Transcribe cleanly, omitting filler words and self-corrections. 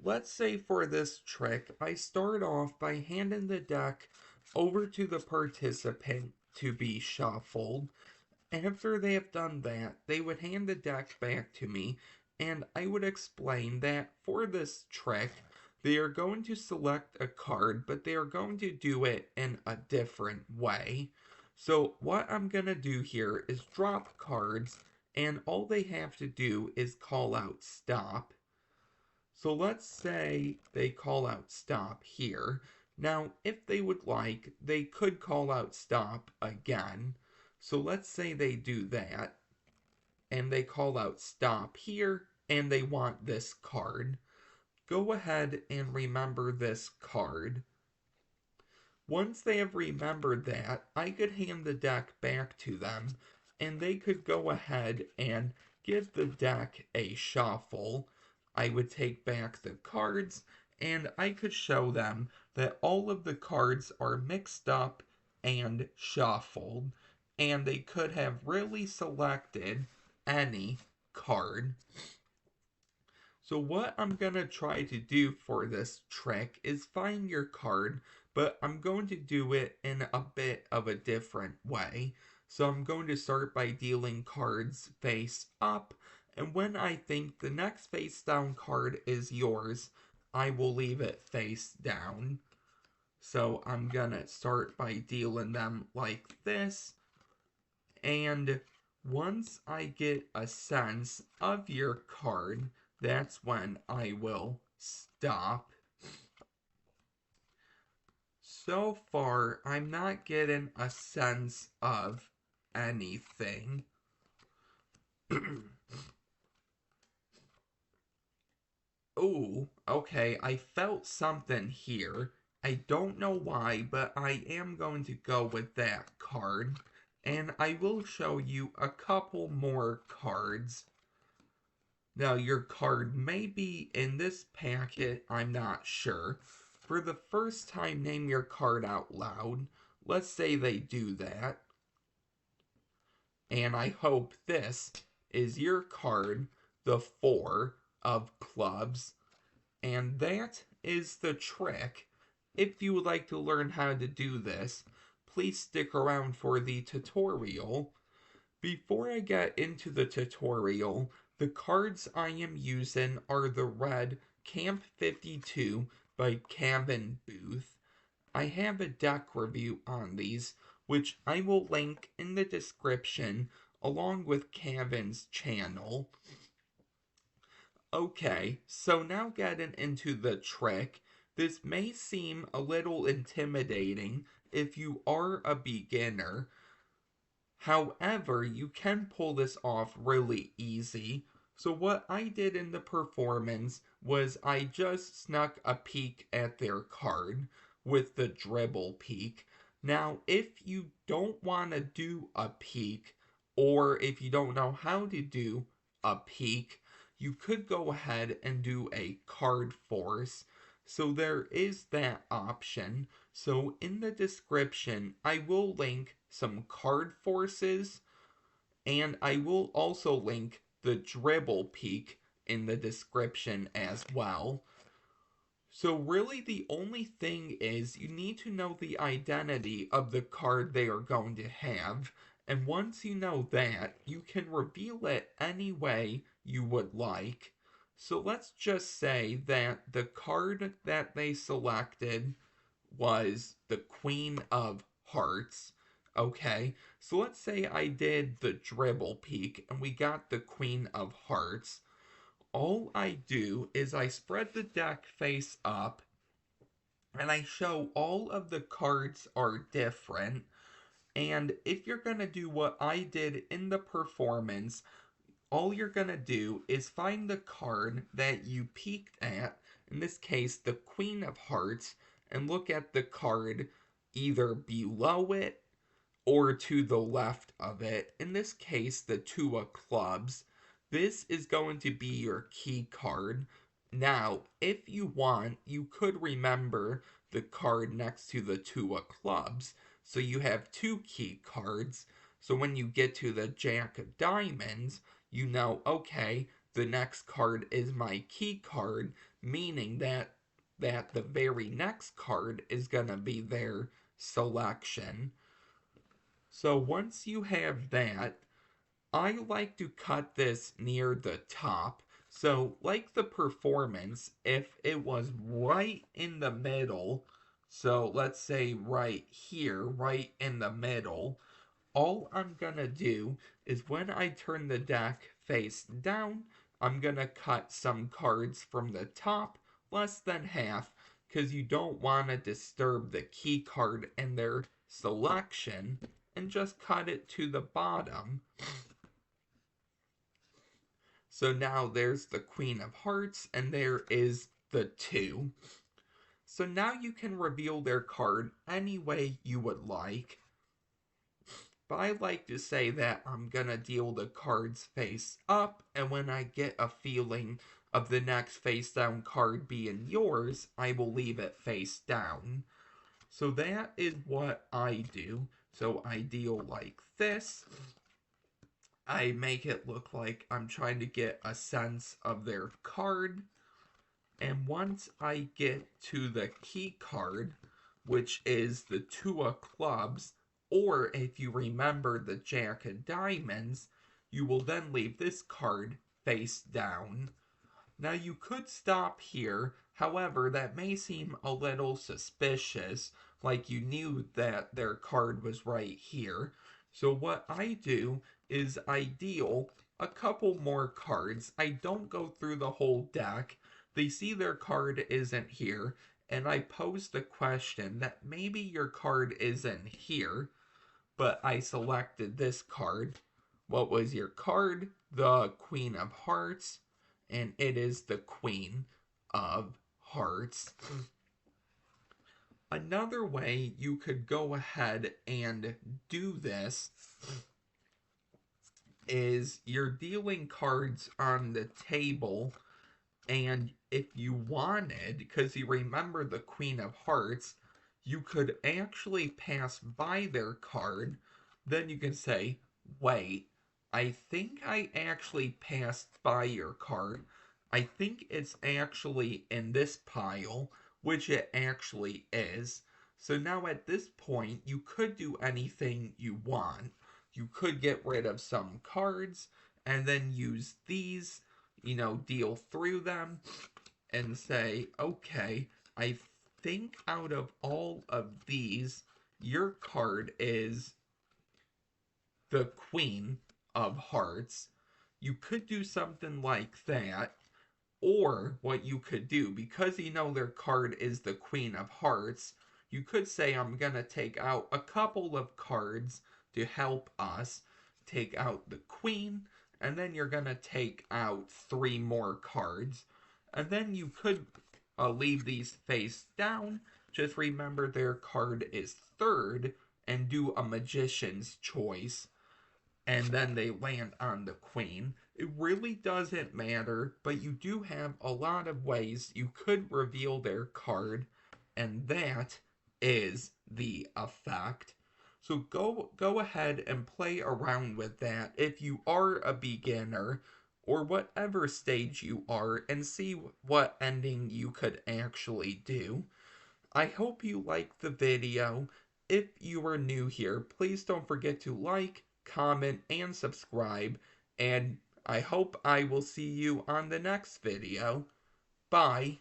let's say for this trick, I start off by handing the deck over to the participant to be shuffled. After they have done that, they would hand the deck back to me, and I would explain that for this trick, they are going to select a card, but they are going to do it in a different way. So, what I'm going to do here is drop cards, and all they have to do is call out stop. So let's say they call out stop here. Now, if they would like, they could call out stop again. So let's say they do that, and they call out stop here, and they want this card. Go ahead and remember this card. Once they have remembered that, I could hand the deck back to them, and they could go ahead and give the deck a shuffle. I would take back the cards, and I could show them that all of the cards are mixed up and shuffled, and they could have really selected any card. So what I'm going to try to do for this trick is find your card, but I'm going to do it in a bit of a different way. So I'm going to start by dealing cards face up, and when I think the next face down card is yours, I will leave it face down. So I'm going to start by dealing them like this, and once I get a sense of your card, that's when I will stop. So far, I'm not getting a sense of anything. Ooh, okay, I felt something here. I don't know why, but I am going to go with that card. And I will show you a couple more cards. Now, your card may be in this packet, I'm not sure. For the first time, name your card out loud. Let's say they do that. And I hope this is your card, the Four of Clubs. And that is the trick. If you would like to learn how to do this, please stick around for the tutorial. Before I get into the tutorial, the cards I am using are the red Camp 52 by Kevin Booth. I have a deck review on these, which I will link in the description along with Kevin's channel. Okay, so now getting into the trick. This may seem a little intimidating if you are a beginner. However, you can pull this off really easy. So what I did in the performance was I just snuck a peek at their card with the dribble peek. Now, if you don't want to do a peek, or if you don't know how to do a peek, you could go ahead and do a card force. So there is that option. So in the description, I will link some card forces, and I will also link the dribble peek in the description as well. So really the only thing is you need to know the identity of the card they are going to have, and once you know that, you can reveal it any way you would like. So let's just say that the card that they selected was the Queen of Hearts. Okay, so let's say I did the dribble peek and we got the Queen of Hearts. All I do is I spread the deck face up and I show all of the cards are different. And if you're going to do what I did in the performance, all you're going to do is find the card that you peeked at, in this case the Queen of Hearts, and look at the card either below it or to the left of it, in this case the Two of Clubs. This is going to be your key card. Now, if you want, you could remember the card next to the Two of Clubs. So you have two key cards. So when you get to the Jack of Diamonds, you know, okay, the next card is my key card, meaning that the very next card is going to be their selection. So once you have that, I like to cut this near the top. So, like the performance, if it was right in the middle, so let's say right here, right in the middle, all I'm gonna do is when I turn the deck face down, I'm gonna cut some cards from the top, less than half, because you don't want to disturb the key card in their selection, and just cut it to the bottom. So now there's the Queen of Hearts, and there is the 2. So now you can reveal their card any way you would like. But I like to say that I'm gonna deal the cards face up, and when I get a feeling of the next face down card being yours, I will leave it face down. So that is what I do. So I deal like this. I make it look like I'm trying to get a sense of their card. And once I get to the key card, which is the 2 of clubs, or if you remember the Jack of diamonds, you will then leave this card face down. Now you could stop here, however, that may seem a little suspicious, like you knew that their card was right here. So what I do is I deal a couple more cards. I don't go through the whole deck. They see their card isn't here, and I pose the question that maybe your card isn't here, but I selected this card. What was your card? The Queen of Hearts, and it is the Queen of Hearts. Another way you could go ahead and do this is you're dealing cards on the table, and if you wanted, because you remember the Queen of Hearts, you could actually pass by their card. Then you can say, wait, I think I actually passed by your card. I think it's actually in this pile, which it actually is. So now at this point, you could do anything you want. You could get rid of some cards and then use these, deal through them and say, okay, I think out of all of these, your card is the Queen of Hearts. You could do something like that. Or what you could do, because their card is the Queen of Hearts, you could say, I'm going to take out a couple of cards to help us. Take out the Queen, and then you're going to take out 3 more cards. And then you could leave these face down. Just remember their card is 3rd, and do a Magician's Choice. And then they land on the Queen. It really doesn't matter, but you do have a lot of ways you could reveal their card, and that is the effect. So go ahead and play around with that if you are a beginner or whatever stage you are, and see what ending you could actually do. I hope you liked the video. If you are new here, please don't forget to like, comment, and subscribe, and I hope I will see you on the next video. Bye.